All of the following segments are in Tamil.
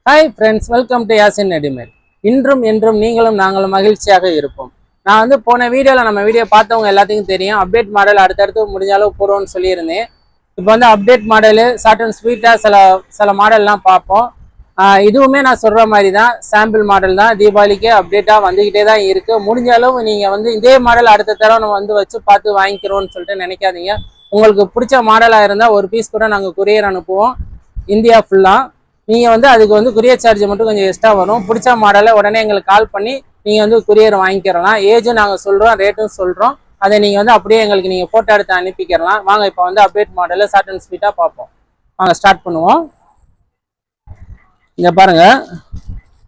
Hi friends, welcome to Yasin readymade. இன்றும் என்றும் நீங்களும் நாங்களும் மகிழ்ச்சியாக இருப்போம். நான் போன வீடியோவில் நம்ம வீடியோ பார்த்தவங்க எல்லாத்துக்கும் தெரியும். அப்டேட் மாடல் அடுத்தடுத்து முடிஞ்ச அளவு போடுவோம்னு சொல்லியிருந்தேன். இப்போ அப்டேட் மாடலு ஷார்ட் அண்ட் ஸ்வீட்டாக சில மாடல்லாம் பார்ப்போம். இதுவுமே நான் சொல்கிற மாதிரி தான், சாம்பிள் மாடல் தான். தீபாவளிக்கு அப்டேட்டாக வந்துக்கிட்டே தான் இருக்குது. முடிஞ்ச அளவு நீங்கள் இதே மாடல் அடுத்த தடவை நம்ம வச்சு பார்த்து வாங்கிக்கிறோம்னு சொல்லிட்டு நினைக்காதீங்க. உங்களுக்கு பிடிச்ச மாடலாக இருந்தால் ஒரு பீஸ் கூட நாங்கள் கொரியர் அனுப்புவோம் இந்தியா ஃபுல்லாக. நீங்கள் அதுக்கு கொரியர் சார்ஜ் மட்டும் கொஞ்சம் எக்ஸ்ட்ரா வரும். பிடிச்ச மாடலை உடனே எங்களுக்கு கால் பண்ணி நீங்கள் கொரியர் வாங்கிக்கிறலாம். ஏஜும் நாங்கள் சொல்கிறோம், ரேட்டும் சொல்கிறோம். அதை நீங்கள் அப்படியே எங்களுக்கு நீங்கள் ஃபோட்டோ எடுத்து அனுப்பிக்கிறலாம். வாங்க இப்போ அப்டேட் மாடலில் ஷார்ட் அண்ட் ஸ்வீட்டாக பார்ப்போம். வாங்க ஸ்டார்ட் பண்ணுவோம். இங்கே பாருங்கள்,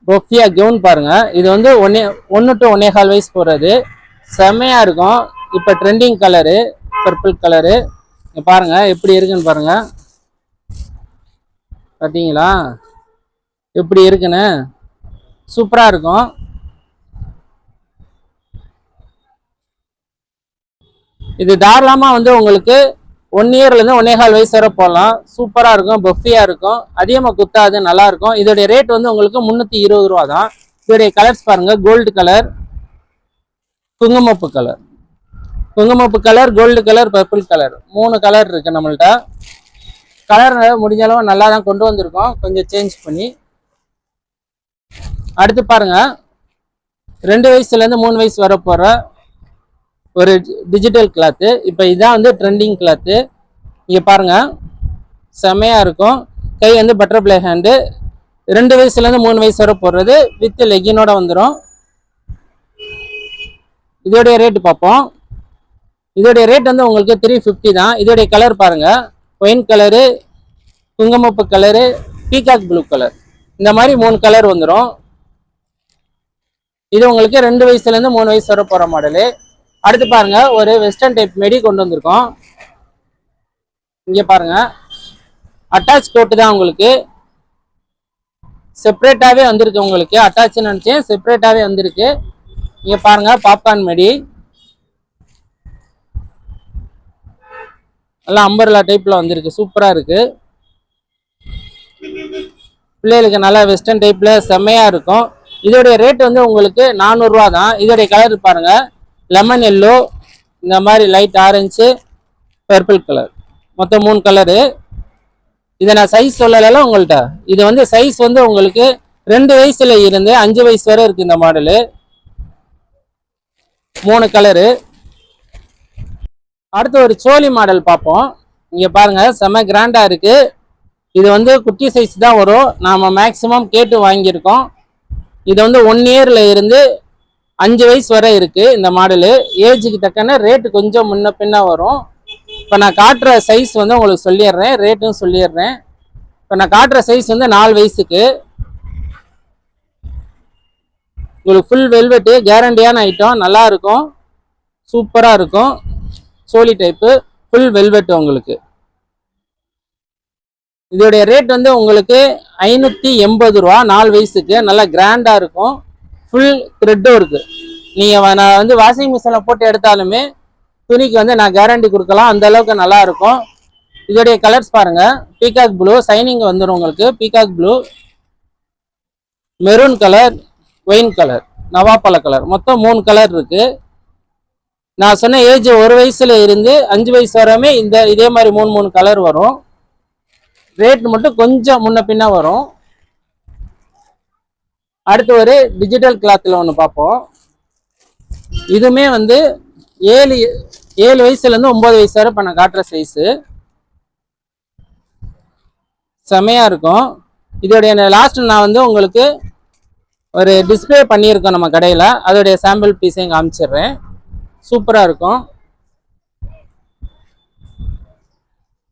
பொஃபியா கவுன் பாருங்கள். இது 1 to 1.25 வயசு போகிறது. செம்மையாக இருக்கும். இப்போ ட்ரெண்டிங் கலரு பர்பிள் கலரு. இங்கே பாருங்கள் எப்படி இருக்குன்னு பாருங்கள். பார்த்தீங்களா எப்படி இருக்குன்னு? சூப்பராக இருக்கும். இது தாராளமாக உங்களுக்கு 1 இயர்லேருந்து 1.25 வயசு வரை போடலாம். சூப்பராக இருக்கும், பஃபியாக இருக்கும், அதிகமாக குத்தாது, நல்லாயிருக்கும். இதோடைய ரேட் உங்களுக்கு 320 ரூபா தான். இதோடைய கலர்ஸ் பாருங்கள். கோல்டு கலர், குங்குமப்பு colour, gold colour, purple colour, 3 colour இருக்குது நம்மள்கிட்ட. கலர் முடிஞ்ச அளவு நல்லா தான் கொண்டு வந்திருக்கோம், கொஞ்சம் சேஞ்ச் பண்ணி. அடுத்து பாருங்க, 2 வயசுலேருந்து 3 வயசு வர போகிற ஒரு டிஜிட்டல் கிளாத்து. இப்போ இதான் ட்ரெண்டிங் கிளாத்து. இங்கே பாருங்க, செம்மையாக இருக்கும். கை பட்டர்ஃப்ளை ஹேண்டு. 2 வயசுலேருந்து 3 வயசு வர போடுறது வித் லெகினோட வந்துடும். இதோடைய ரேட்டு பார்ப்போம். இதோடைய ரேட் உங்களுக்கு 350 தான். இதோடைய கலர் பாருங்க, ஒயின் கலரு, குங்குமப்பு கலரு, பீகாக் ப்ளூ கலர், இந்த மாதிரி 3 கலர் வந்துடும். இது உங்களுக்கு 2 வயசுலேருந்து 3 வயசு வர போகிற மாடலு. அடுத்து பாருங்க, ஒரு வெஸ்டர்ன் டைப் மெடி கொண்டு வந்திருக்கோம். இங்கே பாருங்க, அட்டாச் கோட்டு தான் உங்களுக்கு. செப்பரேட்டாகவே வந்திருக்கு. உங்களுக்கு அட்டாச்னு நினச்சேன், செப்பரேட்டாகவே வந்திருக்கு. இங்கே பாருங்க, பாப்கார்ன் மெடி. நல்லா அம்பர்லா டைப்பில் வந்திருக்கு, சூப்பராக இருக்குது. பிள்ளைகளுக்கு நல்லா வெஸ்டர்ன் டைப்பில் செம்மையாக இருக்கும். இதோடைய ரேட் உங்களுக்கு 400 ரூபா தான். இதோடைய கலர் பாருங்கள், லெமன் எல்லோ, இந்த மாதிரி லைட் ஆரஞ்சு, பர்பிள் கலர், மொத்தம் 3 கலரு. இதை நான் சைஸ் சொல்லலை உங்கள்கிட்ட. இது சைஸ் உங்களுக்கு 2 வயசுல இருந்து 5 வயசு வரை இருக்குது இந்த மாடலு. 3 கலரு. அடுத்து ஒரு சோலி மாடல் பார்ப்போம். இங்கே பாருங்கள், செம்ம கிராண்டாக இருக்குது. இது குட்டி சைஸ் தான் வரும். நாம் மேக்ஸிமம் கேட்டு வாங்கியிருக்கோம். இது 1 இயரில் இருந்து 5 வயசு வரை இருக்குது இந்த மாடலு. ஏஜுக்கு தக்கன ரேட்டு கொஞ்சம் முன்ன பின்ன வரும். இப்போ நான் காட்டுற சைஸ் உங்களுக்கு சொல்லிடுறேன், ரேட்டும் சொல்லிடுறேன். இப்போ நான் காட்டுற சைஸ் 4 வயசுக்கு. உங்களுக்கு ஃபுல் வெல்வெட்டு, கேரண்டியான ஐட்டம், நல்லாயிருக்கும், சூப்பராக இருக்கும். சோலி டைப்பு, ஃபுல் வெல்வெட்டு உங்களுக்கு. இதோடைய ரேட் உங்களுக்கு 580 ரூபா. 4 வயசுக்கு நல்லா கிராண்டாக இருக்கும். ஃபுல் த்ரெட்டும் இருக்குது. நீங்கள் நான் வாஷிங் மிஷினில் போட்டு எடுத்தாலுமே துணிக்கு நான் கேரண்டி கொடுக்கலாம், அந்த அளவுக்கு நல்லா இருக்கும். இதோடைய கலர்ஸ் பாருங்கள், பீகாக் ப்ளூ, சைனிங் வந்துடும் உங்களுக்கு. Peacock blue, maroon colour, wine colour, நவாப்பழ கலர், மொத்தம் 3 கலர் இருக்குது. நான் சொன்ன ஏஜ் 1 வயசுல இருந்து 5 வயசு வரையுமே இதே மாதிரி 3 கலர் வரும். ரேட் மட்டும் கொஞ்சம் முன்ன பின்ன வரும். அடுத்து ஒரு டிஜிட்டல் கிளாத்தில் ஒன்று பார்ப்போம். இதுவுமே 7 வயசுலேருந்து 9 வயசு வரை இப்போ நான் காட்டுற சைஸு. செமையாக இருக்கும். இதோடைய லாஸ்ட் நான் உங்களுக்கு ஒரு டிஸ்பிளே பண்ணியிருக்கோம் நம்ம கடையில். அதோடைய சாம்பிள் பீஸையும் காமிச்சிடுறேன். சூப்பராக இருக்கும்.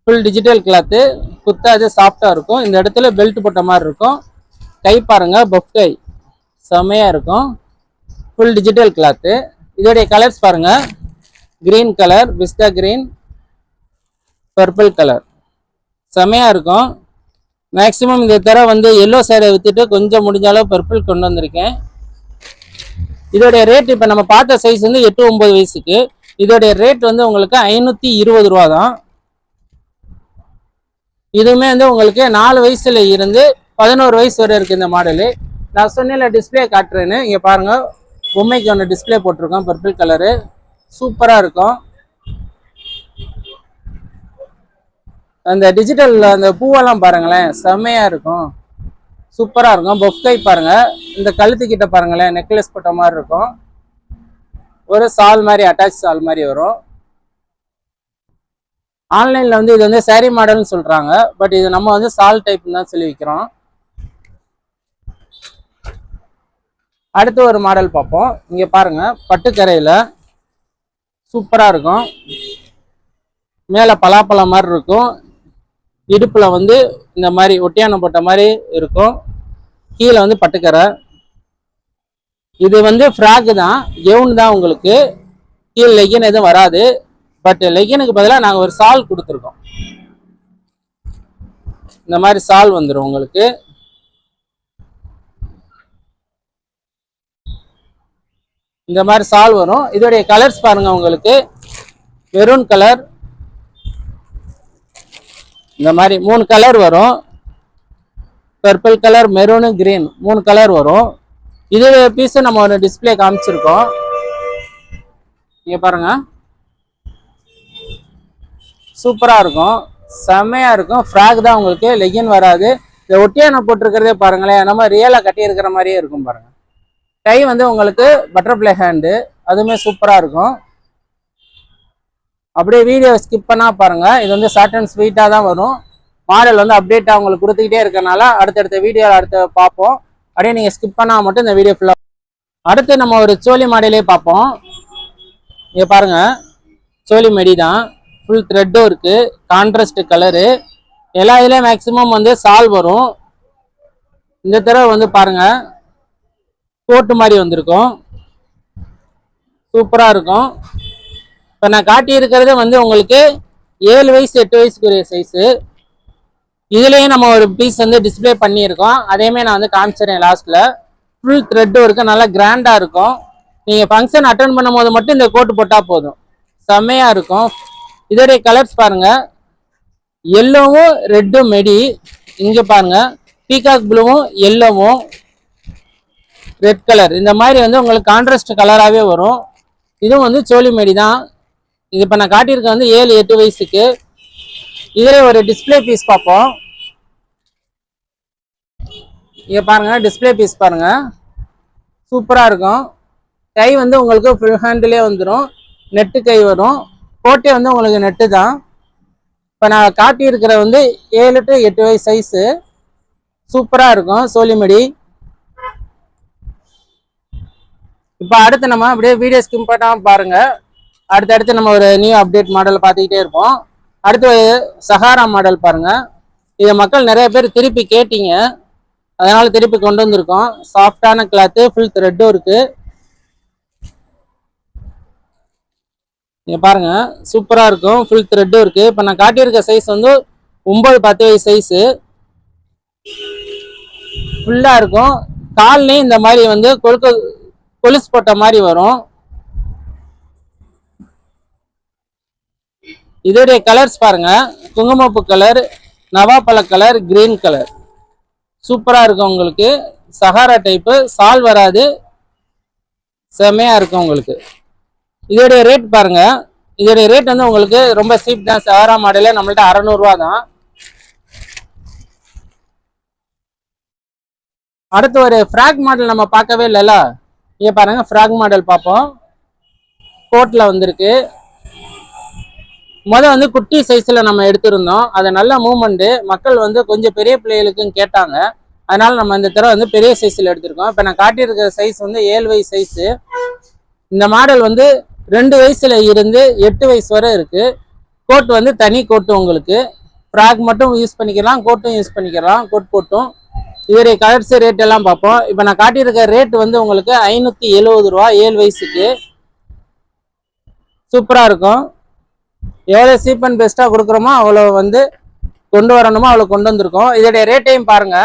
ஃபுல் டிஜிட்டல் கிளாத்து, குத்தாது, சாஃப்டாக இருக்கும். இந்த இடத்துல பெல்ட் போட்ட மாதிரி இருக்கும். கை பாருங்கள், பஃப் கை, செம்மையாக இருக்கும். Full digital cloth. இதோடைய கலர்ஸ் பாருங்கள், க்ரீன் கலர், பிஸ்தா க்ரீன், பர்பிள் கலர், செம்மையாக இருக்கும். மேக்ஸிமம் இந்த தர எல்லோ சேரை விற்றுட்டு கொஞ்சம் முடிஞ்ச அளவு பர்பிள் கொண்டு வந்திருக்கேன். இதோடைய ரேட் இப்போ நம்ம பார்த்த சைஸ் 8-9 வயசுக்கு. இதோடைய ரேட் உங்களுக்கு 520 ரூபா தான். இதுவுமே உங்களுக்கு 4 வயசுல இருந்து 11 வயசு வரை இருக்குது இந்த மாடலு. நான் சொன்னேன்ல டிஸ்பிளே காட்டுறேன்னு, இங்கே பாருங்கள் பொம்மைக்கு ஒன்று டிஸ்பிளே போட்டிருக்கோம் பர்பிள் கலரு, சூப்பராக இருக்கும். அந்த டிஜிட்டல் அந்த பூவெல்லாம் பாருங்களேன் செம்மையாக இருக்கும், சூப்பராக இருக்கும். பொக்கை பாருங்கள், இந்த கழுத்துக்கிட்ட பாருங்களேன் நெக்லஸ் போட்ட மாதிரி இருக்கும், ஒரு சால் மாதிரி அட்டாச் சால் மாதிரி வரும். ஆன்லைனில் வந்து இது வந்து சாரீ மாடல்னு சொல்கிறாங்க, பட் இது நம்ம வந்து சால் டைப்னு தான் சொல்லி விற்கிறோம். அடுத்து ஒரு மாடல் பார்ப்போம். இங்கே பாருங்கள் பட்டுக்கரையில் சூப்பராக இருக்கும், மேலே பலாப்பழம் மாதிரி இருக்கும், இடுப்பில் வந்து இந்த மாதிரி ஒட்டியானம் போட்ட மாதிரி இருக்கும், கீழே வந்து பட்டுக்கரை. இது வந்து ஃப்ராக்கு தான், கெவுன் தான், உங்களுக்கு கீழே லெகின் எதுவும் வராது. பட் லெகினுக்கு பதிலாக நாங்கள் ஒரு சால் கொடுத்துருக்கோம், இந்த மாதிரி சால் வந்துடும் உங்களுக்கு. இந்த மாதிரி சால் வரும். இதோடைய கலர்ஸ் பாருங்க, உங்களுக்கு மெரூன் கலர், இந்த மாதிரி 3 கலர் வரும், purple colour, maroon, green 3 colour வரும். இது பீஸை நம்ம ஒரு டிஸ்பிளே காமிச்சிருக்கோம், இங்கே பாருங்க சூப்பராக இருக்கும், செம்மையாக இருக்கும். ஃப்ராக் தான் உங்களுக்கு, லெகின் வராது. இந்த ஒட்டியான போட்டிருக்கிறதே பாருங்களேன், நம்ம ரியலாக கட்டியிருக்கிற மாதிரியே இருக்கும் பாருங்கள். கை வந்து உங்களுக்கு பட்டர்ஃப்ளை ஹேண்டு, அதுவுமே சூப்பராக இருக்கும். அப்படியே வீடியோ ஸ்கிப் பண்ணால் பாருங்கள், இது வந்து ஷார்ட் அண்ட் ஸ்வீட்டாக தான் வரும். மாடல் வந்து அப்டேட்டாக உங்களுக்கு கொடுத்துக்கிட்டே இருக்கனால அடுத்தடுத்த வீடியோவில் அடுத்து பார்ப்போம். அப்படியே நீங்கள் ஸ்கிப் பண்ணால் மட்டும் இந்த வீடியோ ஃபுல்லாக. அடுத்து நம்ம ஒரு சோலி மாடலே பார்ப்போம். இங்கே பாருங்கள் சோலி மெடி தான், ஃபுல் த்ரெட்டும் இருக்குது, கான்ட்ராஸ்ட் கலரு. எல்லா இதுலேயும் மேக்ஸிமம் வந்து சால் வரும். இந்த தடவை வந்து பாருங்கள் கோட்டு மாதிரி வந்திருக்கும், சூப்பராக இருக்கும். இப்போ நான் காட்டியிருக்கிறது வந்து உங்களுக்கு 7 வயசு 8 வயசுக்குரிய சைஸு. இதுலேயும் நம்ம ஒரு பீஸ் வந்து டிஸ்பிளே பண்ணியிருக்கோம், அதையுமே நான் வந்து காமிச்சிடுறேன் லாஸ்ட்டில். ஃபுல் த்ரெட்டும் இருக்குது, நல்லா கிராண்டாக இருக்கும். நீங்கள் ஃபங்க்ஷன் அட்டன் பண்ணும் போது மட்டும் இந்த கோட்டு போட்டால் போதும், செம்மையாக இருக்கும். இதோடைய கலர்ஸ் பாருங்கள், எல்லோவும் ரெட்டும் மெடி, இங்கே பாருங்கள் பீகாக் ப்ளூவும் எல்லோவும் ரெட் கலர், இந்த மாதிரி வந்து உங்களுக்கு கான்ட்ராஸ்ட் கலராகவே வரும். இதுவும் வந்து சோலி மெடி தான். இது இப்போ நான் காட்டியிருக்கேன் வந்து 7 8 வயசுக்கு. இதில் ஒரு டிஸ்பிளே பீஸ் பார்ப்போம். இங்கே பாருங்கள் டிஸ்பிளே பீஸ் பாருங்கள், சூப்பராக இருக்கும். கை வந்து உங்களுக்கு ஃபுல் ஹேண்டிலே வந்துடும், நெட்டு கை வரும். கோட்டே வந்து உங்களுக்கு நெட்டு தான். இப்போ நான் காட்டியிருக்கிற வந்து 7 to 8 வயசு சைஸு, சூப்பராக இருக்கும் சோலிமெடி. இப்போ அடுத்து நம்ம அப்படியே வீடியோ ஸ்கிப் பண்ணாமல் பாருங்கள், அடுத்தடுத்து நம்ம ஒரு நியூ அப்டேட் மாடல் பார்த்துக்கிட்டே இருப்போம். அடுத்து சஹாரா மாடல் பாருங்கள், இதை மக்கள் நிறைய பேர் திருப்பி கேட்டீங்க, அதனால் திருப்பி கொண்டு வந்திருக்கோம். சாஃப்டான கிளாத்து, ஃபுல் த்ரெட்டும் இருக்குது. நீங்கள் பாருங்கள் சூப்பராக இருக்கும், ஃபுல் த்ரெட்டும் இருக்குது. இப்போ நான் காட்டியிருக்க சைஸ் வந்து 9 10 வயசு சைஸு, ஃபுல்லாக இருக்கும். கால்லையும் இந்த மாதிரி வந்து கொலுசு போட்ட மாதிரி வரும். இதோடைய கலர்ஸ் பாருங்கள், குங்குமப்பூ கலர், நவாப்பழ கலர், கிரீன் கலர், சூப்பராக இருக்கும் உங்களுக்கு. சஹாரா டைப்பு, சால் வராது, செம்மையாக இருக்கும் உங்களுக்கு. இதோடைய ரேட் பாருங்க, இதோடைய ரேட் வந்து உங்களுக்கு ரொம்ப சீப் தான். சஹாரா மாடலே நம்மள்ட்ட 600 ரூபா தான். அடுத்து ஒரு ஃப்ராக் மாடல் நம்ம பார்க்கவே இல்லைல்ல, இங்கே பாருங்க ஃப்ராக் மாடல் பார்ப்போம். கோட்டில் வந்திருக்கு. வந்து குட்டி சைஸில் நம்ம எடுத்திருந்தோம், அதை நல்ல மூவ்மெண்ட்டு, மக்கள் வந்து கொஞ்சம் பெரிய பிள்ளைகளுக்கும் கேட்டாங்க, அதனால நம்ம இந்த தடவை வந்து பெரிய சைஸில் எடுத்திருக்கோம். இப்போ நான் காட்டியிருக்கிற சைஸ் வந்து 7 வயசு சைஸு. இந்த மாடல் வந்து 2 வயசுல இருந்து 8 வயசு வரை இருக்கு. கோட் வந்து தனி கோட்டு, உங்களுக்கு ஃப்ராக் மட்டும் யூஸ் பண்ணிக்கலாம், கோட்டும் யூஸ் பண்ணிக்கலாம், கோட் போட்டும். இதோடைய கலர்ஸ் ரேட் எல்லாம் பார்ப்போம். இப்போ நான் காட்டியிருக்க ரேட் வந்து உங்களுக்கு 570 ரூபா 7 வயசுக்கு. சூப்பராக இருக்கும். எவ்வளோ சீப் அண்ட் பெஸ்ட்டாக கொடுக்குறோமோ அவ்வளோ வந்து கொண்டு வரணுமோ அவ்வளோ கொண்டு வந்திருக்கோம். இதோடைய ரேட்டையும் பாருங்க,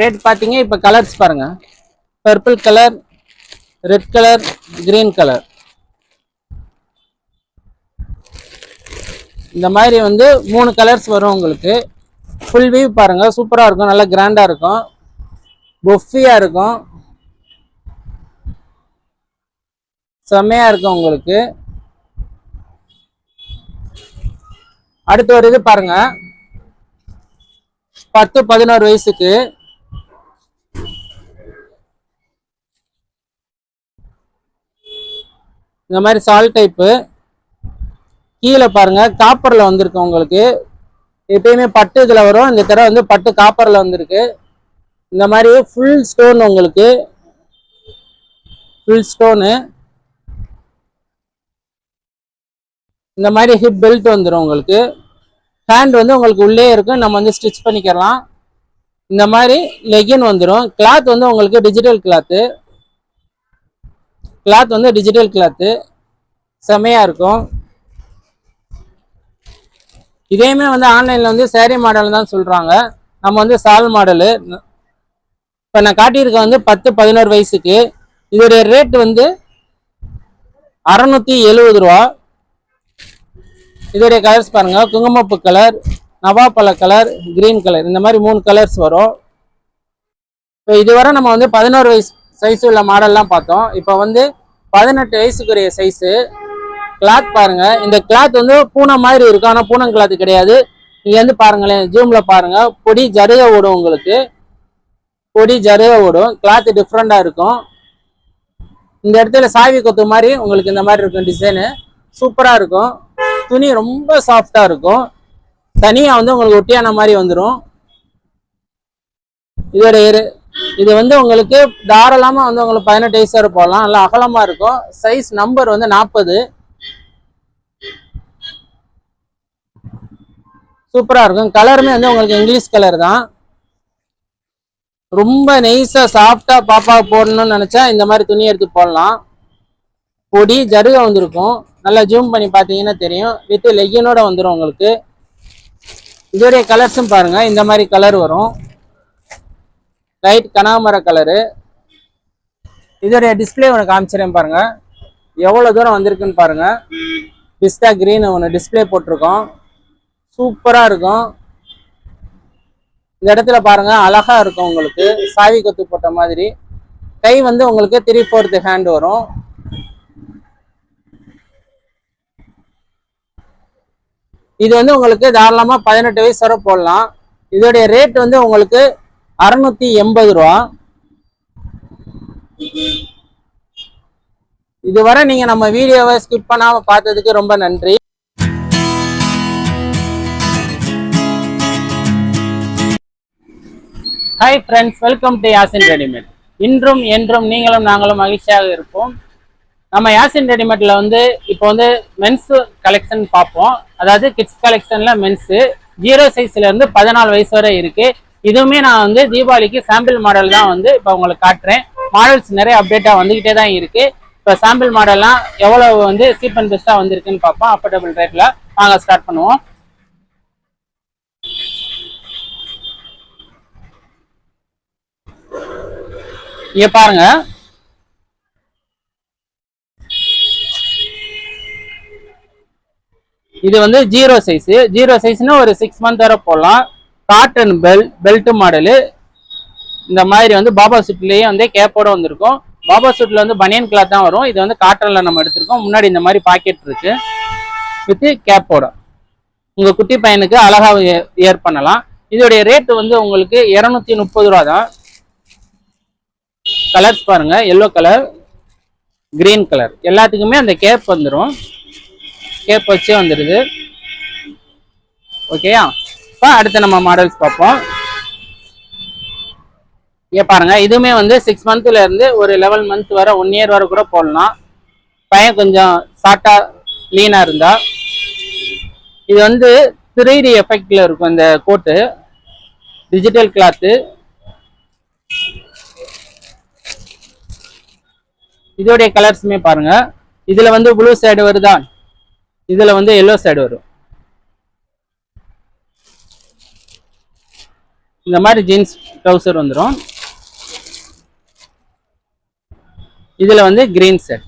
ரேட் பார்த்தீங்க. இப்போ கலர்ஸ் பாருங்க, purple colour, red colour, green colour, இந்த மாதிரி வந்து 3 கலர்ஸ் வரும் உங்களுக்கு. ஃபுல் வியூ பாருங்க, சூப்பரா இருக்கும், நல்லா கிராண்டா இருக்கும், பொஃபியா இருக்கும், செம்மையா இருக்கும் உங்களுக்கு. அடுத்து ஒரு இது பாருங்க, 10-11 வயசுக்கு இந்த மாதிரி சால் டைப்பு. கீழே பாருங்க காப்பர்ல வந்திருக்கு உங்களுக்கு. எப்பயுமே பட்டு இதுல வரும், இந்த தடவை வந்து பட்டு காப்பர்ல வந்திருக்கு. இந்த மாதிரி ஃபுல் ஸ்டோன் உங்களுக்கு, ஃபுல் ஸ்டோனு. இந்த மாதிரி ஹிப் பெல்ட் வந்துடும் உங்களுக்கு. ஹேண்ட் வந்து உங்களுக்கு உள்ளே இருக்கும், நம்ம வந்து ஸ்டிச் பண்ணிக்கலாம். இந்த மாதிரி லெகின் வந்துடும். கிளாத் வந்து உங்களுக்கு டிஜிட்டல் கிளாத்து, கிளாத் வந்து டிஜிட்டல் கிளாத்து, செமையா இருக்கும். இதையுமே வந்து ஆன்லைன்ல வந்து சேரீ மாடல் தான் சொல்றாங்க, நம்ம வந்து சால் மாடலு. இப்போ நான் காட்டியிருக்க வந்து 10-11 வயசுக்கு. இதோடைய ரேட் வந்து 670 ரூபா. இதோடைய கலர்ஸ் பாருங்க, குங்குமப்பு கலர், நவாப்பழ கலர், கிரீன் கலர், இந்த மாதிரி 3 கலர்ஸ் வரும். இப்போ இதுவரை நம்ம வந்து 11 வயசு சைஸ் உள்ள மாடல்லாம் பார்த்தோம். இப்போ வந்து 18 வயசுக்குரிய சைஸு. கிளாத் பாருங்க, இந்த கிளாத் வந்து பூனை மாதிரி இருக்கும், ஆனால் பூனம் கிளாத் கிடையாது. இங்க வந்து பாருங்களேன், ஜூம்ல பாருங்க, பொடி ஜருக ஓடும் உங்களுக்கு, பொடி ஜருக ஓடும். கிளாத் டிஃப்ரெண்டா இருக்கும். இந்த இடத்துல சாவி கொத்து மாதிரி உங்களுக்கு இந்த மாதிரி இருக்கும் டிசைனு, சூப்பரா இருக்கும். துணி ரொம்ப சாஃப்டா இருக்கும், தனியா வந்து உங்களுக்கு ஒட்டியான மாதிரி வந்துடும். இதோட இது வந்து உங்களுக்கு தாராளமா வந்து உங்களுக்கு 18 வயசு வரை போடலாம், நல்லா அகலமா இருக்கும். சைஸ் நம்பர் வந்து 40. சூப்பரா இருக்கும். கலருமே வந்து உங்களுக்கு இங்கிலீஷ் கலர் தான். ரொம்ப நெய்ஸா சாஃப்டா பாப்பா போடணும்னு நினைச்சா இந்த மாதிரி துணி எடுத்து போடலாம். பொடி ஜருக வந்திருக்கும், நல்லா ஜூம் பண்ணி பார்த்தீங்கன்னா தெரியும். வித் லெகினோட வந்துடும் உங்களுக்கு. இதோடைய கலர்ஸும் பாருங்க, இந்த மாதிரி கலர் வரும், லைட் கனாமர கலரு. இதோடைய டிஸ்பிளே ஒன்று காமிச்சிடறேன் பாருங்க, எவ்வளோ தூரம் வந்திருக்குன்னு பாருங்க. பிஸ்தா கிரீன் ஒன்று டிஸ்பிளே போட்டிருக்கோம், சூப்பரா இருக்கும். இந்த இடத்துல பாருங்க அழகா இருக்கும் உங்களுக்கு, சாவி கொத்து போட்ட மாதிரி. கை வந்து உங்களுக்கு 3/4 ஹேண்ட் வரும். இது வந்து உங்களுக்கு தாராளமா 18 வயசு வரை போடலாம். இதோடைய ரேட் வந்து உங்களுக்கு 680 ரூபா. இதுவரை நீங்க நம்ம வீடியோவை ஸ்கிப் பண்ணாம பார்த்ததுக்கு ரொம்ப நன்றி. Hi friends, welcome to Yasin readymade. இன்றும் என்றும் நீங்களும் நாங்களும் மகிழ்ச்சியாக இருப்போம். நம்ம யாசின் ரெடிமேட்ல வந்து இப்போ வந்து மென்ஸ் கலெக்ஷன் பார்ப்போம். அதாவது கிட்ஸ் கலெக்ஷன்ல மென்ஸு 0 சைஸ்ல இருந்து 14 வயசு வரை இருக்கு. இதுவுமே நான் வந்து தீபாவளிக்கு சாம்பிள் மாடல் தான் வந்து இப்போ உங்களுக்கு காட்டுறேன். மாடல்ஸ் நிறைய அப்டேட்டா வந்துகிட்டே தான் இருக்கு. இப்போ சாம்பிள் மாடல்லாம் எவ்வளவு வந்து சீப் அண்ட் பெஸ்டா வந்திருக்குன்னு பார்ப்போம், அஃபோர்டபுள் ரேட்ல. வாங்க ஸ்டார்ட் பண்ணுவோம். இங்க பாருங்க, இது வந்து 0 சைஸ். 0 சைஸ்னா ஒரு 6 மந்த் வரை போடலாம். Cotton belt model. இந்த மாதிரி வந்து பாபா சூட்லயே வந்து கேப்போட வந்திருக்கும். பாபா சூட்ல வந்து பனியன் கிளாத் தான் வரும். இது வந்து காட்டன்ல நம்ம எடுத்திருக்கோம். முன்னாடி இந்த மாதிரி பாக்கெட் இருக்கு வித் கேப்போட. உங்க குட்டி பையனுக்கு அழகா ஏர் பண்ணலாம். இதோடைய ரேட் வந்து உங்களுக்கு 230 ரூபா தான். கலர்ஸ் பாருங்க, எல்லோ கலர், கிரீன் கலர், எல்லாத்துக்குமே அந்த கேப் வந்துடும். கேப் வச்சே வந்துடுது. ஓகேயா? இப்போ அடுத்து நம்ம மாடல்ஸ் பார்ப்போம். இங்கே பாருங்க, இதுவுமே வந்து 6 மந்த்ல இருந்து ஒரு 11 மந்த் வரை 1 இயர் வரை கூட போடலாம். பையன் கொஞ்சம் ஷார்ட்டா லீனா இருந்தா. இது வந்து 3D எஃபெக்ட்ல இருக்கும் இந்த கோட்டு, டிஜிட்டல் கிளாத்து. இதோடைய கலர்ஸுமே பாருங்க, இதுல வந்து ப்ளூ சைடு வருதா, இதுல வந்து எல்லோ சைடு வரும். இந்த மாதிரி ஜீன்ஸ் ட்ரவுசர் வந்துடும். இதுல வந்து கிரீன் செட்,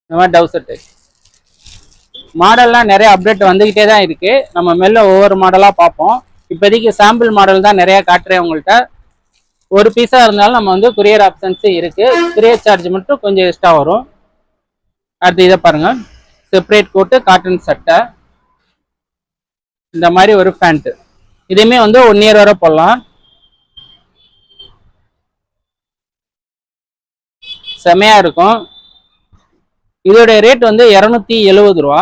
இந்த மாதிரி டவுசர் டைப். மாடல்லாம் நிறைய அப்டேட் வந்துகிட்டே தான் இருக்கு. நம்ம மெல்ல ஒவ்வொரு மாடலா பார்ப்போம். இப்போதைக்கு சாம்பிள் மாடல் தான் நிறைய காட்டுறேன் உங்கள்கிட்ட. ஒரு பீஸா இருந்தாலும் நம்ம வந்து கொரியர் ஆப்ஷன்ஸ் இருக்கு. கொரியர் சார்ஜ் மட்டும் கொஞ்சம் எக்ஸ்ட்ரா வரும். அடுத்து இதை பாருங்க, செப்பரேட் கோட்டு காட்டன் சட்டை, இந்த மாதிரி ஒரு பேண்ட். இதுவுமே வந்து 1 இயர் வரை போடலாம். செமையா இருக்கும். இதோடைய ரேட் வந்து 270 ரூபா.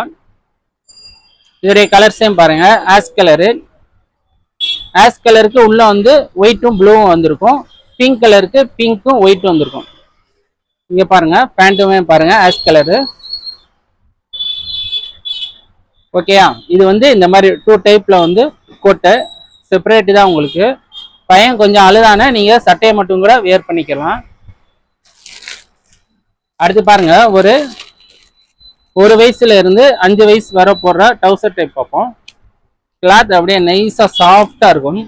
இதோடைய கலர்ஸையும் பாருங்க, ஆஷ் கலரு. ஆஷ் கலருக்கு உள்ள வந்து ஒயிட்டும் ப்ளூவும் வந்திருக்கும். பிங்க் கலருக்கு பிங்க்கும் ஒயிட்டும் வந்திருக்கும். இங்க பாருங்க, பேண்ட்டுமே பாருங்க ஆஷ் கலரு. ஓகேயா? இது வந்து இந்த மாதிரி 2 டைப்ல வந்து கோட்டை செப்பரேட் தான் உங்களுக்கு. பையன் கொஞ்சம் அழுதானே நீங்க சட்டையை மட்டும் கூட வேர் பண்ணிக்கலாம். அடுத்து பாருங்க, ஒரு வயசுல இருந்து 5 வயசு வரை போடுற டவுசர் டைப் பார்ப்போம். கிளாத் அப்படியே நைஸா சாஃப்டா இருக்கும்.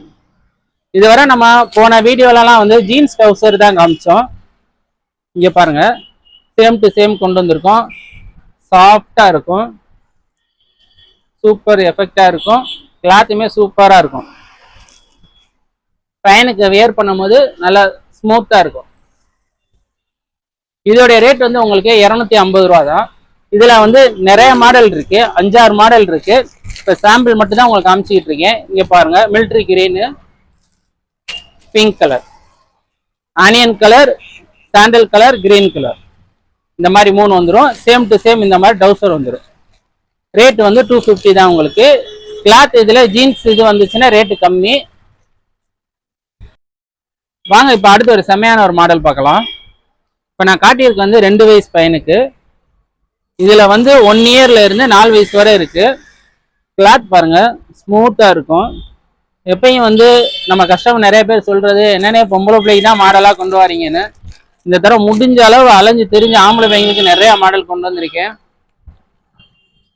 இதுவரை நம்ம போன வீடியோலலாம் வந்து ஜீன்ஸ் டவுசர் தான் காமிச்சோம். இங்க பாருங்க, சேம் டு சேம் கொண்டு வந்திருக்கோம். சாஃப்டா இருக்கும், சூப்பர் எஃபெக்டா இருக்கும். கிளாத்துமே சூப்பரா இருக்கும். பையனுக்கு வேர் பண்ணும்போது நல்லா ஸ்மூத்தா இருக்கும். இதோடைய ரேட் வந்து உங்களுக்கு 250 ரூபா தான். இதுல வந்து நிறைய மாடல் இருக்கு, 5-6 மாடல் இருக்கு. இப்போ சாம்பிள் மட்டும் தான் உங்களுக்கு காமிச்சிக்கிட்டு இருக்கேன். இங்க பாருங்க, military green, pink colour, onion colour, sandal colour, green colour, இந்த மாதிரி 3 வந்துடும். சேம் டு சேம் இந்த மாதிரி டவுசர் வந்துடும். ரேட் வந்து 250 தான் உங்களுக்கு. கிளாத் இதுல ஜீன்ஸ் இது வந்துச்சுன்னா ரேட்டு கம்மி. வாங்க இப்போ அடுத்து ஒரு செமையான ஒரு மாடல் பார்க்கலாம். இப்போ நான் காட்டியிருக்க வந்து 2 வயசு பையனுக்கு. இதுல வந்து 1 இயர்ல இருந்து 4 வயசு வரை இருக்கு. கிளாத் பாருங்க, ஸ்மூத்தா இருக்கும். எப்பயும் வந்து நம்ம கஸ்டமர் நிறைய பேர் சொல்றது என்னன்னே, பொம்பளை பிள்ளைக்கு தான் மாடலா கொண்டு வரீங்கன்னு. இந்த தடவை முடிஞ்ச அளவு அலைஞ்சு தெரிஞ்ச ஆம்பளை பையனுக்கு நிறைய மாடல் கொண்டு வந்திருக்கேன்.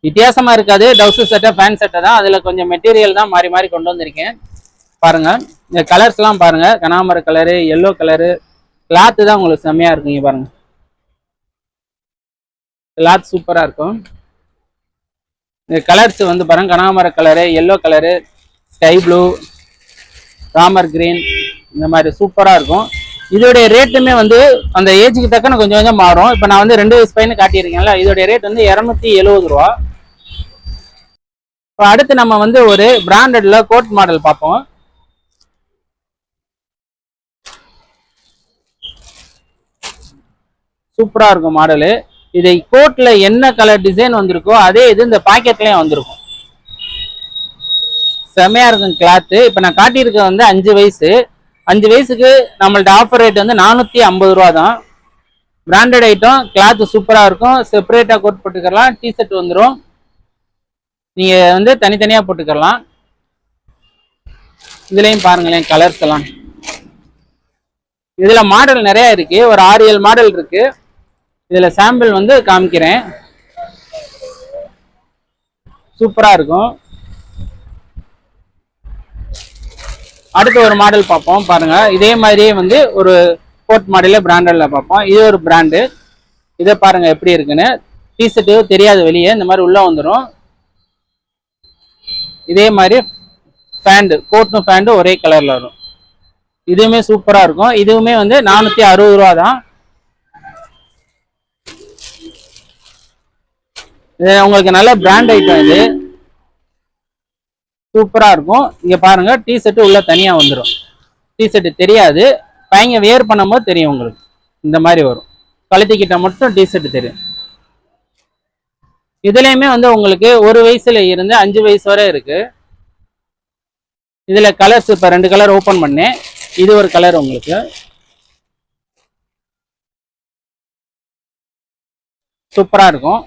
வித்தியாசமா இருக்காது, டவுசர் சட்டை பேண்ட் சட்டை தான். அதுல கொஞ்சம் மெட்டீரியல் தான் மாறி மாறி கொண்டு வந்திருக்கேன். பாருங்க, இந்த கலர்ஸ் எல்லாம் பாருங்க, கனாமர கலரு, எல்லோ கலரு. கிளாத்து தான் உங்களுக்கு செம்மையா இருக்குங்க. பாருங்க, கிளாத் சூப்பரா இருக்கும். இந்த கலர்ஸ் வந்து பாருங்க, கனாமர colour, yellow colour, sky blue, Ramar green, இந்த மாதிரி சூப்பரா இருக்கும். இதோடைய ரேட்டுமே வந்து அந்த ஏஜுக்கு தக்கன கொஞ்சம் கொஞ்சம் மாறும். இப்போ நான் வந்து 2 வயசு பையனு காட்டியிருக்கேன்ல, இதோடைய ரேட் வந்து 270 ரூபா. இப்போ அடுத்து நம்ம வந்து ஒரு பிராண்டட்ல கோட் மாடல் பார்ப்போம். சூப்பரா இருக்கும் மாடலு. இதை கோட்ல என்ன கலர் டிசைன் வந்திருக்கோ அதே இது இந்த பாக்கெட்லயும் வந்திருக்கும். செமையா இருக்கும் கிளாத்து. இப்போ நான் காட்டியிருக்க வந்து 5 வயசு. 5 வயசுக்கு நம்மள்ட்ட ஆஃபர் ரேட் வந்து 450 ரூபா தான். பிராண்டட் ஐட்டம், கிளாத் சூப்பரா இருக்கும். செப்பரேட்டா கோட் போட்டுக்கலாம். டிஷர்ட் வந்துடும், நீங்க வந்து தனித்தனியா போட்டுக்கலாம். இதுலயும் பாருங்களேன் கலர்ஸ் எல்லாம். இதுல மாடல் நிறைய இருக்கு, ஒரு 6-7 மாடல் இருக்கு. இதுல சாம்பிள் வந்து காமிக்கிறேன். சூப்பரா இருக்கும். அடுத்து ஒரு மாடல் பார்ப்போம். பாருங்க, இதே மாதிரியே வந்து ஒரு கோட் மாடல பிராண்டட்ல பார்ப்போம். இது ஒரு பிராண்டு. இதை பாருங்க எப்படி இருக்குன்னு. டிஷர்ட்டு தெரியாது வெளியே, இந்த மாதிரி உள்ள வந்துடும். இதே மாதிரி பேண்ட், கோட்டும் பேண்டும் ஒரே கலர்ல வரும். இதுவுமே சூப்பரா இருக்கும். இதுவுமே வந்து 460 ரூபா தான். உங்களுக்கு நல்ல பிராண்ட் ஐட்டம். இது சூப்பரா இருக்கும். இங்க பாருங்க, டிஷர்ட் உள்ள தனியா வந்துடும். டிஷர்ட் தெரியாது, பையங்க வேர் பண்ணும்போது தெரியும் உங்களுக்கு. இந்த மாதிரி வரும், கழுத்திக்கிட்ட மட்டும் டிஷர்ட் தெரியும். இதுலயுமே வந்து உங்களுக்கு 1 வயசுல இருந்து 5 வயசு வரை இருக்கு. இதுல கலர்ஸ் இப்ப 2 கலர் ஓபன் பண்ணேன். இது ஒரு கலர் உங்களுக்கு சூப்பரா இருக்கும்.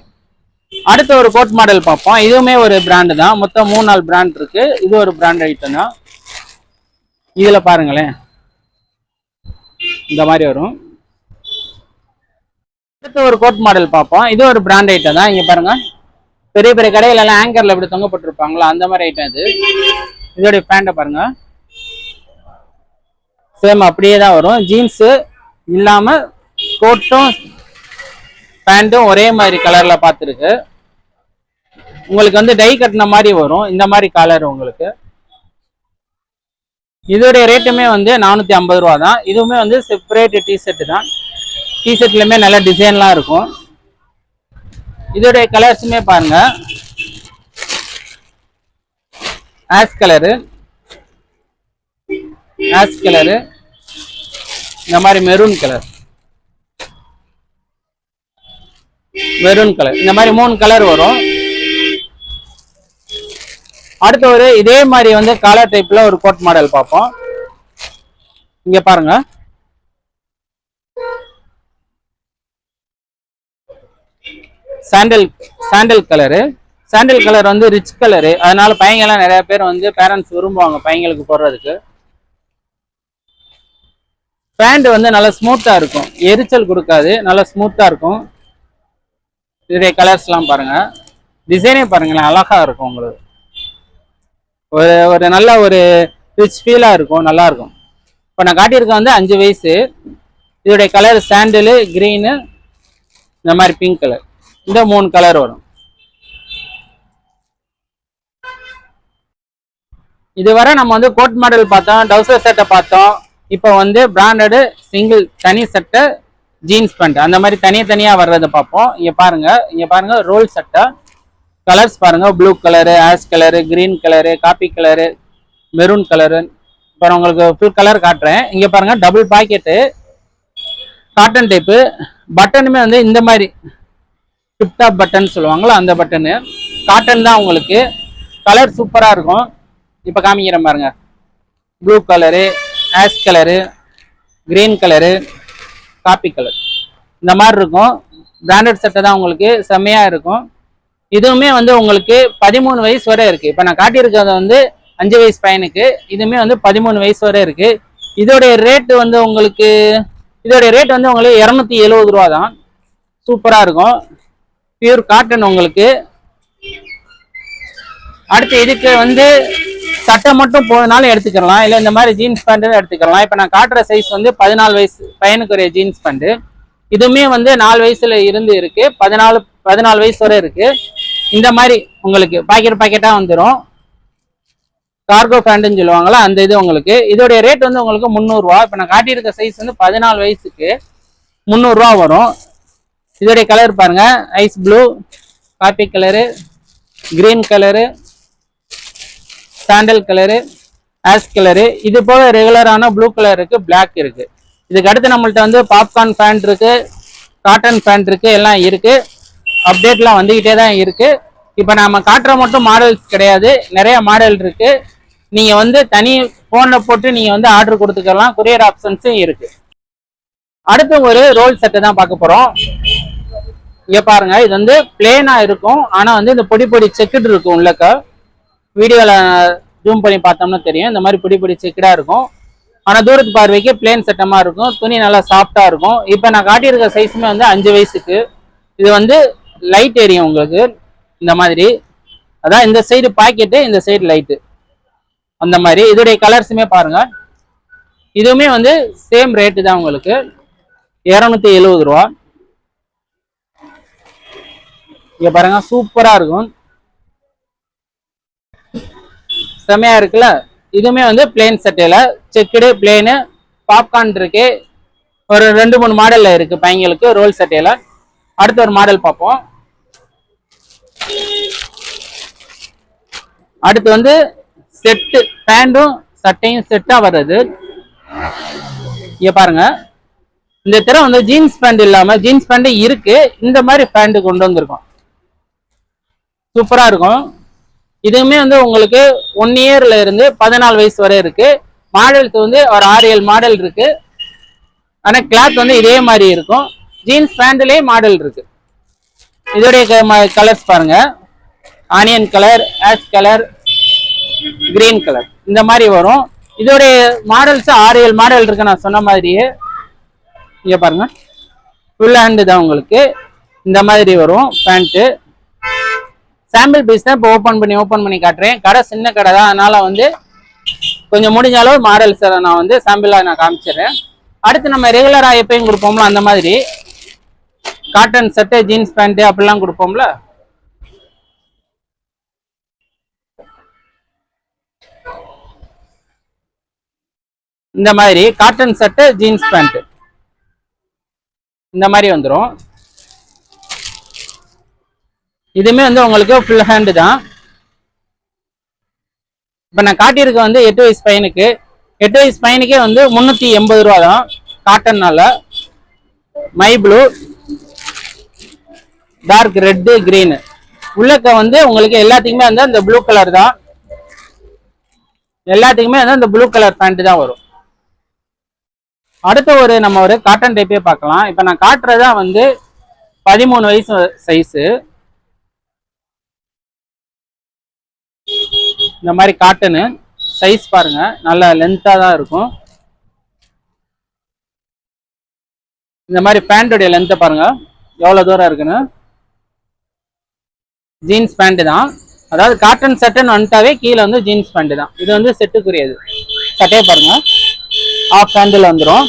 அடுத்த ஒரு கோட் மாடல் பார்ப்போம். இதுவுமே ஒரு பிராண்டு தான். மொத்தம் 3-4 பிராண்ட் இருக்கு. இது ஒரு பிராண்ட் ஐட்டம் தான். இதுல பாருங்களேன், இந்த மாதிரி வரும். அடுத்த ஒரு கோட் மாடல் பார்ப்போம். இது ஒரு பிராண்ட் ஐட்டம் தான். இங்க பாருங்க, பெரிய பெரிய கடையில எல்லாம் ஆங்கர்ல இப்படி தொங்கப்பட்டிருப்பாங்களா, அந்த மாதிரி ஐட்டம் இது. இதோடைய பேண்ட பாருங்க, சேம் அப்படியே தான் வரும். ஜீன்ஸ் இல்லாம கோட்டும் பேண்டும் ஒரே மாதிரி கலர்ல பார்த்துருக்கு. உங்களுக்கு வந்து டை கட்டின மாதிரி வரும். இந்த மாதிரி காலர் உங்களுக்கு. இதோடைய ரேட்டுமே வந்து 450 ரூபா தான். இதுவுமே வந்து செப்பரேட் டிஷர்ட் தான். டிஷர்ட்லயுமே நல்ல டிசைன்லாம் இருக்கும். இதோடைய கலர்ஸுமே பாருங்க, ஆஷ் கலரு, இந்த மாதிரி மெரூன் கலர், இந்த மாதிரி 3 கலர் வரும். அடுத்து ஒரு இதே மாதிரி வந்து காலர் டைப்ல ஒரு கோட் மாடல் பார்ப்போம். இங்க பாருங்க, சாண்டல் கலர் வந்து ரிச் கலரு. அதனால பையங்க எல்லாம் நிறைய பேர் வந்து பேரண்ட்ஸ் விரும்புவாங்க பையங்களுக்கு போடுறதுக்கு. பேண்ட் வந்து நல்லா ஸ்மூத்தா இருக்கும், எரிச்சல் கொடுக்காது, நல்லா ஸ்மூத்தா இருக்கும். இதே கலர்ஸ் எல்லாம் பாருங்க, டிசைனே பாருங்களேன், அழகா இருக்கும். உங்களுக்கு ஒரு நல்ல ஒரு ரிச் ஃபீலா இருக்கும், நல்லா இருக்கும். இப்போ நான் காட்டியிருக்க வந்து 5 வயசு. இதோடைய கலர் சாண்டலு, கிரீனு, இந்த மாதிரி பிங்க் கலர், இந்த 3 கலர் வரும். இதுவரை நம்ம வந்து கோட் மாடல் பார்த்தோம், டவுசர் சட்டை பார்த்தோம். இப்போ வந்து பிராண்டடு சிங்கிள் தனி சட்டை, ஜீன்ஸ் பேண்ட், அந்த மாதிரி தனியா வர்றதை பார்ப்போம். இங்க பாருங்க ரோல் சட்டை. கலர்ஸ் பாருங்க, blue colour, ash colour, green colour, coffee colour, maroon colour. இப்போ உங்களுக்கு ஃபுல் கலர் காட்டுறேன். இங்க பாருங்க, டபுள் பாக்கெட்டு, காட்டன் டைப்பு. பட்டனுமே வந்து இந்த மாதிரி டிப்டாப் பட்டன் சொல்லுவாங்களா, அந்த பட்டனு காட்டன் தான் உங்களுக்கு. கலர் சூப்பரா இருக்கும். இப்போ காமிக்கிறேன் பாருங்க, blue colour, ash colour, green colour, coffee colour, இந்த மாதிரி இருக்கும். பிராண்டட் சட்டை தான் உங்களுக்கு, செம்மையா இருக்கும். இதுவுமே வந்து உங்களுக்கு 13 வயசு வரை இருக்கு. இப்போ நான் காட்டியிருக்கிறது வந்து 5 வயசு பையனுக்கு, இதுவுமே வந்து 13 வயசு வரை இருக்கு. இதோடைய ரேட் வந்து உங்களுக்கு 270 ரூபா தான். சூப்பரா இருக்கும், பியூர் காட்டன் உங்களுக்கு. அடுத்து இதுக்கு வந்து சட்டை மட்டும் போனாலும் எடுத்துக்கலாம், இல்லை இந்த மாதிரி ஜீன்ஸ் பேண்ட் எடுத்துக்கலாம். இப்போ நான் காட்டுற சைஸ் வந்து 14 வயசு பையனுக்கு ஒரு ஜீன்ஸ் பேண்ட். இதுவுமே வந்து 4 வயசுல இருந்து இருக்கு, 14 வயசு வரை இருக்கு. இந்த மாதிரி உங்களுக்கு பாக்கெட்டா வந்துடும். கார்கோ பேண்ட்னு சொல்லுவாங்களா, அந்த இது உங்களுக்கு. இதோடைய ரேட் வந்து உங்களுக்கு 300 ரூபா. இப்போ நான் காட்டியிருக்க சைஸ் வந்து 14 வயசுக்கு 300 ரூபா வரும். இதோடைய கலர் பாருங்க, ice blue, coffee colour, green colour, sandal colour, ash colour. இது போக ரெகுலரான ப்ளூ கலர் இருக்கு, பிளாக் இருக்கு. இதுக்கு அடுத்து நம்மள்ட்ட வந்து பாப்கார்ன் பேண்ட் இருக்கு, காட்டன் பேண்ட் இருக்கு, எல்லாம் இருக்கு. அப்டேட்லாம் வந்துகிட்டே தான் இருக்கு. இப்போ நம்ம காட்டுற மட்டும் மாடல்ஸ் கிடையாது, நிறைய மாடல் இருக்கு. நீங்க வந்து தனி போன்ல போட்டு நீங்க வந்து ஆர்டர் கொடுத்துக்கலாம், கொரியர் ஆப்ஷன்ஸும் இருக்கு. அடுத்து ஒரு ரோல் செட்டை தான் பார்க்க போறோம். இங்க பாருங்க, இது வந்து பிளேனா இருக்கும், ஆனா வந்து இந்த பொடி செக்குடு இருக்கும் உள்ளக்க. வீடியோல ஜூம் பண்ணி பார்த்தோம்னா தெரியும், இந்த மாதிரி பொடி செக்குடா இருக்கும். ஆனா தூரத்து பார்வைக்கு பிளேன் சட்டமா இருக்கும், துணி நல்லா சாஃப்டா இருக்கும். இப்போ நான் காட்டியிருக்க சைஸுமே வந்து 5 வயசுக்கு. இது வந்து லைட் எரியும் உங்களுக்கு, இந்த மாதிரி. அதான் இந்த சைடு பாக்கெட்டு, இந்த சைடு லைட்டு, அந்த மாதிரி. இதோடைய கலர்ஸுமே பாருங்க, இதுவுமே வந்து சேம் ரேட்டு தான் உங்களுக்கு, 270 ரூபா. இங்க பாருங்க, சூப்பரா இருக்கும், செமையா இருக்குல்ல. இதுவுமே வந்து பிளேன் சட்டையில செக்குடு, பிளேனு, பாப்கார்ன் இருக்கு. ஒரு 2-3 மாடல்ல இருக்கு பையங்களுக்கு ரோல் சட்டையில. அடுத்த ஒரு மாடல் பார்ப்போம். அடுத்து வந்து செட்டு, பேண்டும் சட்டையும் செட்டா வர்றது. இங்க பாருங்க, இந்த தடவை வந்து ஜீன்ஸ் பேண்ட் இல்லாம, ஜீன்ஸ் பேண்ட் இருக்கு, இந்த மாதிரி பேண்ட் கொண்டு வந்திருக்கோம். சூப்பரா இருக்கும். இதுவுமே வந்து உங்களுக்கு 1 இயர்ல இருந்து 14 வயசு வரை இருக்கு. மாடல்ஸ் வந்து ஒரு 6-7 மாடல் இருக்கு. ஆனா கிளாத் வந்து இதே மாதிரி இருக்கும். ஜீன்ஸ் பேண்ட்லயே மாடல் இருக்கு. இதோடைய கலர்ஸ் பாருங்க, onion colour, ash colour, green colour, இந்த மாதிரி வரும். இதோடைய மாடல்ஸ் 6-7 மாடல் இருக்கு. நான் சொன்ன மாதிரியே இங்க பாருங்க, ஃபுல் ஹேண்ட் தான் உங்களுக்கு, இந்த மாதிரி வரும் பேண்ட். சாம்பிள் பீஸ் தான் இப்போ ஓப்பன் பண்ணி காட்டுறேன். கடை சின்ன கடை தான், அதனால வந்து கொஞ்சம் முடிஞ்ச அளவு மாடல்ஸ் நான் வந்து சாம்பிளாக நான் காமிச்சிடுறேன். அடுத்து நம்ம ரெகுலராக எப்பயும் கொடுப்போம்ல, அந்த மாதிரி காட்டன் சட்டை, ஜீன்ஸ் பேண்ட்டு அப்படிலாம் கொடுப்போம்ல, இந்த மாதிரி காட்டன் சட்டை ஜீன்ஸ் பேண்ட் இந்த மாதிரி வந்துடும். இதுவுமே வந்து உங்களுக்கு ஃபுல் ஹேண்டு தான். இப்போ நான் காட்டியிருக்க வந்து 8 வயசு பையனுக்கு 8 வயசு பையனுக்கே வந்து 380 ரூபா தான் காட்டன்னால. மை ப்ளூ, டார்க் ரெட்டு, கிரீனு. உள்ளக்க வந்து உங்களுக்கு எல்லாத்துக்குமே வந்து அந்த ப்ளூ கலர் தான். எல்லாத்துக்குமே வந்து அந்த ப்ளூ கலர் பேண்ட் தான் வரும். அடுத்த நம்ம ஒரு காட்டன் டைப்பே பார்க்கலாம். இப்போ நான் காட்டுறதா வந்து 13 வயசு சைஸு. இந்த மாதிரி காட்டனு சைஸ் பாருங்க, நல்ல லென்த்தா தான் இருக்கும். இந்த மாதிரி பேண்டோடைய லென்த்தை பாருங்க எவ்வளவு தூரம் இருக்குன்னு. ஜீன்ஸ் பேண்ட் தான், அதாவது காட்டன் சட்டைன்னு வந்துட்டாவே கீழே வந்து ஜீன்ஸ் பேண்ட் தான். இது வந்து செட்டுக்குரியது. சட்டையை பாருங்க, ஆஃப் ஹேண்டில் வந்துடும்.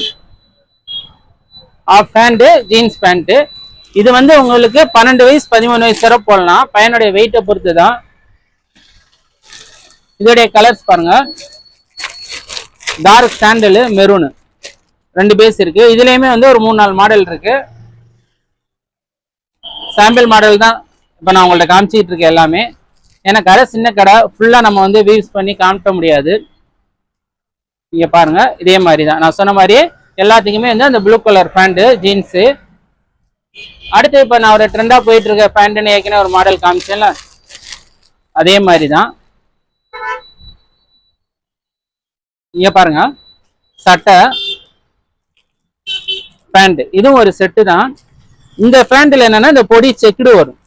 Of hand jeans pant. இது வந்து உங்களுக்கு 12 வயசு 13 வயசு வரை போடலாம், பையனுடைய வெயிட்டை பொறுத்து தான். இதோடைய கலர்ஸ் பாருங்க, டார்க் சாண்டல், மெரூனு, 2 பேஸ் இருக்கு. இதுலயுமே வந்து ஒரு 3-4 மாடல் இருக்கு. சாம்பிள் மாடல் தான் இப்போ நான் உங்கள்ட்ட காமிச்சிட்டு இருக்கேன் எல்லாமே. ஏன்னா கடை சின்ன கடை, ஃபுல்லா நம்ம வந்து வியூஸ் பண்ணி காமிக்க முடியாது. இங்க பாருங்க, இதே மாதிரி தான் நான் சொன்ன மாதிரியே எல்லாத்துக்குமே வந்து அந்த ப்ளூ கலர் பேண்ட் ஜீன்ஸு. அடுத்து இப்போ நான் ஒரு ட்ரெண்டா போயிட்டு இருக்க பேண்ட்னு ஏற்கனவே ஒரு மாடல் காமிச்சேன்ல, அதே மாதிரி தான். இங்க பாருங்க, சட்டை பேண்ட், இதுவும் ஒரு செட்டு தான். இந்த பேண்ட்ல என்னன்னா இந்த பொடி செக்குடு வரும்.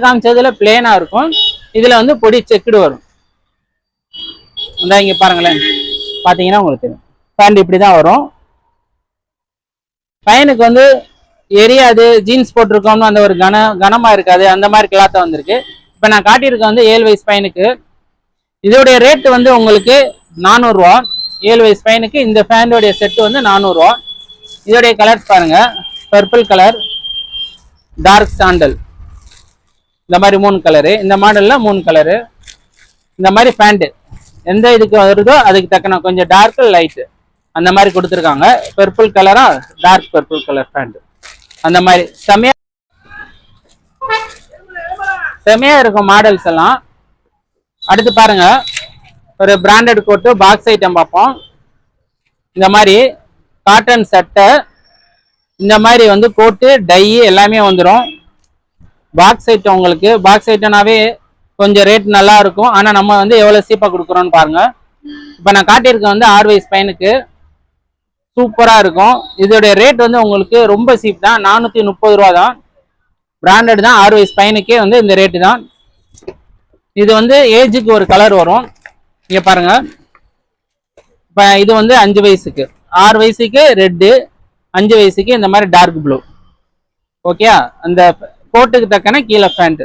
காமிச்சதுல பிளேனா இருக்கும், இதுல வந்து பொடி செக்குடு வரும். இங்க பாருங்களேன், பாத்தீங்கன்னா உங்களுக்கு பேண்ட் இப்படிதான் வரும். பையனுக்கு வந்து எரியாது, ஜீன்ஸ் போட்டிருக்கோம்னு அந்த ஒரு கனமா இருக்காது, அந்த மாதிரி கிளாத்தா வந்திருக்கு. இப்ப நான் காட்டியிருக்கேன் வந்து 7 வயசு பையனுக்கு. இதோடைய ரேட் வந்து உங்களுக்கு 400 ரூபா. 7 வயசு பையனுக்கு இந்த பேண்டோடைய செட்டு வந்து 400 ரூபா. இதோடைய கலர்ஸ் பாருங்க, பர்பிள் கலர், டார்க் சாண்டல், இந்த மாதிரி 3 கலரு. இந்த மாடல்ல 3 கலரு. இந்த மாதிரி பேண்ட் எந்த இதுக்கு வருதோ அதுக்கு தக்கன கொஞ்சம் டார்க் லைட் அந்த மாதிரி கொடுத்துருக்காங்க. பர்பிள் கலரா, டார்க் பர்பிள் கலர் பேண்ட் அந்த மாதிரி செமையா இருக்கும் மாடல்ஸ் எல்லாம். அடுத்து பாருங்க, ஒரு பிராண்டட் கோட்டு பாக்ஸ் ஐட்டம் பார்ப்போம். இந்த மாதிரி காட்டன் சட்டை, இந்த மாதிரி வந்து கோட்டு, டை எல்லாமே வந்துடும். பாக்ஸ் ஐட்டம் உங்களுக்கு, பாக்ஸ் ஐட்டம்னாவே கொஞ்சம் ரேட் நல்லா இருக்கும். ஆனால் நம்ம வந்து எவ்வளோ சீப்பாக கொடுக்குறோன்னு பாருங்க. இப்போ நான் காட்டியிருக்கேன் வந்து 6 வயசு பையனுக்கு, சூப்பராக இருக்கும். இதோடைய ரேட் வந்து உங்களுக்கு ரொம்ப சீப் தான், 430 ரூபா தான். பிராண்டட் தான், 6 வயசு பையனுக்கே வந்து இந்த ரேட்டு தான். இது வந்து ஏஜுக்கு ஒரு கலர் வரும். இங்க பாருங்க, இப்போ இது வந்து 5 வயசுக்கு, 6 வயசுக்கு ரெட்டு, 5 வயசுக்கு இந்த மாதிரி டார்க் ப்ளூ. ஓகே, அந்த கோட்டுக்கு தக்கன கீழே பேண்ட்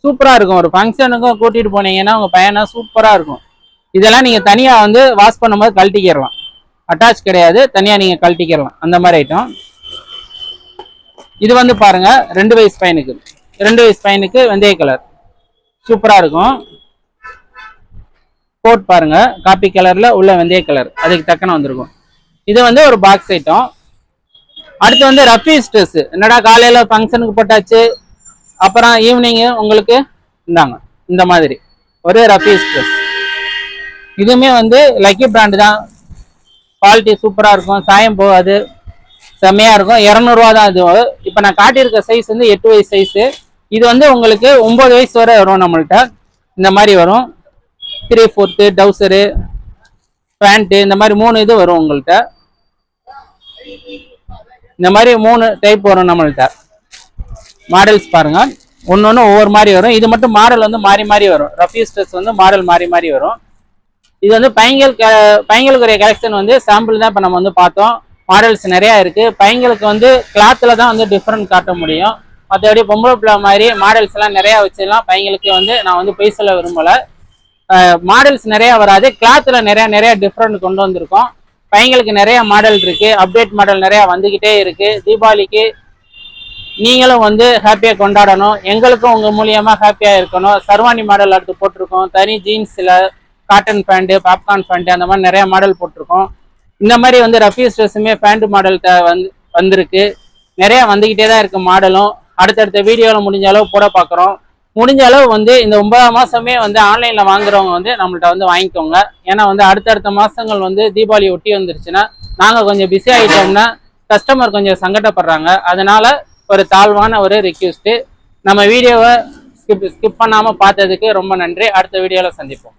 சூப்பரா இருக்கும். ஒரு ஃபங்க்ஷனுக்கும் கூட்டிட்டு போனீங்கன்னா உங்க பையனா சூப்பரா இருக்கும். இதெல்லாம் நீங்க தனியா வந்து வாஷ் பண்ணும்போது கழட்டிக்கிறலாம், அட்டாச் கிடையாது, தனியா நீங்க கழட்டிக்கிறலாம் அந்த மாதிரி ஐட்டம். இது வந்து பாருங்க 2 வயசு பையனுக்கு, 2 வயசு பையனுக்கு வெந்தய கலர் சூப்பரா இருக்கும். கோட் பாருங்க, காப்பி கலர்ல உள்ள வெந்தய கலர், அதுக்கு தக்கன வந்திருக்கும். இது வந்து ஒரு பாக்ஸ் ஐட்டம். அடுத்து வந்து ரஃபீஸ் ட்ரெஸ். என்னடா காலையில ஃபங்க்ஷனுக்கு போட்டாச்சு, அப்புறம் ஈவினிங் உங்களுக்கு இந்தாங்க இந்த மாதிரி ஒரு ரஃபீஸ் ட்ரெஸ். இதுவுமே வந்து லக்கி பிராண்ட் தான், குவாலிட்டி சூப்பரா இருக்கும், சாயம் போகாது, செம்மையா இருக்கும். 200 ரூபா தான் இது. இப்போ நான் காட்டியிருக்க சைஸ் வந்து 8 வயசு சைஸு. இது வந்து உங்களுக்கு 9 வயசு வரை வரும் நம்மள்கிட்ட. இந்த மாதிரி வரும், 3/4 டவுசரு, பேண்ட்டு, இந்த மாதிரி 3 இது வரும் உங்கள்கிட்ட. இந்த மாதிரி 3 டைப் வரும் நம்மள்கிட்ட. மாடல்ஸ் பாருங்க, ஒன்று ஒவ்வொரு மாதிரி வரும். இது மட்டும் மாடல் வந்து மாறி மாறி வரும். ரஃபீஸ் ட்ரெஸ் வந்து மாடல் மாறி மாறி வரும். இது வந்து பையங்களுக்குரிய கலெக்ஷன் வந்து சாம்பிள் தான் இப்போ நம்ம வந்து பார்த்தோம். மாடல்ஸ் நிறையா இருக்கு. பையங்களுக்கு வந்து கிளாத்ல தான் வந்து டிஃப்ரெண்ட் காட்ட முடியும். மற்றபடி பொம்பளை பிள்ளை மாதிரி மாடல்ஸ் எல்லாம் நிறையா வச்சிடலாம். பையங்களுக்கு வந்து நான் வந்து போய் சொல்ல விரும்பலை, மாடல்ஸ் நிறையா வராது, கிளாத்ல நிறைய டிஃப்ரெண்ட் கொண்டு வந்திருக்கோம். பையங்களுக்கு நிறைய மாடல் இருக்கு, அப்டேட் மாடல் நிறைய வந்துகிட்டே இருக்கு. தீபாவளிக்கு நீங்களும் வந்து ஹாப்பியா கொண்டாடணும், எங்களுக்கும் உங்க மூலியமா ஹாப்பியா இருக்கணும். சர்வானி மாடல் அடுத்து போட்டிருக்கோம், தனி ஜீன்ஸ்ல காட்டன் பேண்ட், பாப்கார்ன் பேண்ட், அந்த மாதிரி நிறைய மாடல் போட்டிருக்கோம். இந்த மாதிரி வந்து ரஃபீஸ் ட்ரெஸ்ஸுமே பேண்ட் மாடல் வந்திருக்கு. நிறைய வந்துகிட்டே தான் இருக்கு மாடலும். அடுத்தடுத்த வீடியோவில் முடிஞ்ச அளவு போட பார்க்குறோம். முடிஞ்ச அளவு வந்து இந்த 9 மாசமே வந்து ஆன்லைன்ல வாங்குறவங்க வந்து நம்மள்ட்ட வந்து வாங்கிக்கோங்க. ஏன்னா வந்து அடுத்தடுத்த மாசங்கள் வந்து தீபாவளி ஒட்டி வந்துருச்சுன்னா நாங்கள் கொஞ்சம் பிஸி ஆகிட்டோம்னா கஸ்டமர் கொஞ்சம் சங்கடப்படுறாங்க. அதனால ஒரு தாழ்வான ஒரு ரிக்வெஸ்ட்டு. நம்ம வீடியோவை ஸ்கிப் பண்ணாமல் பார்த்ததுக்கு ரொம்ப நன்றி. அடுத்த வீடியோவில் சந்திப்போம்.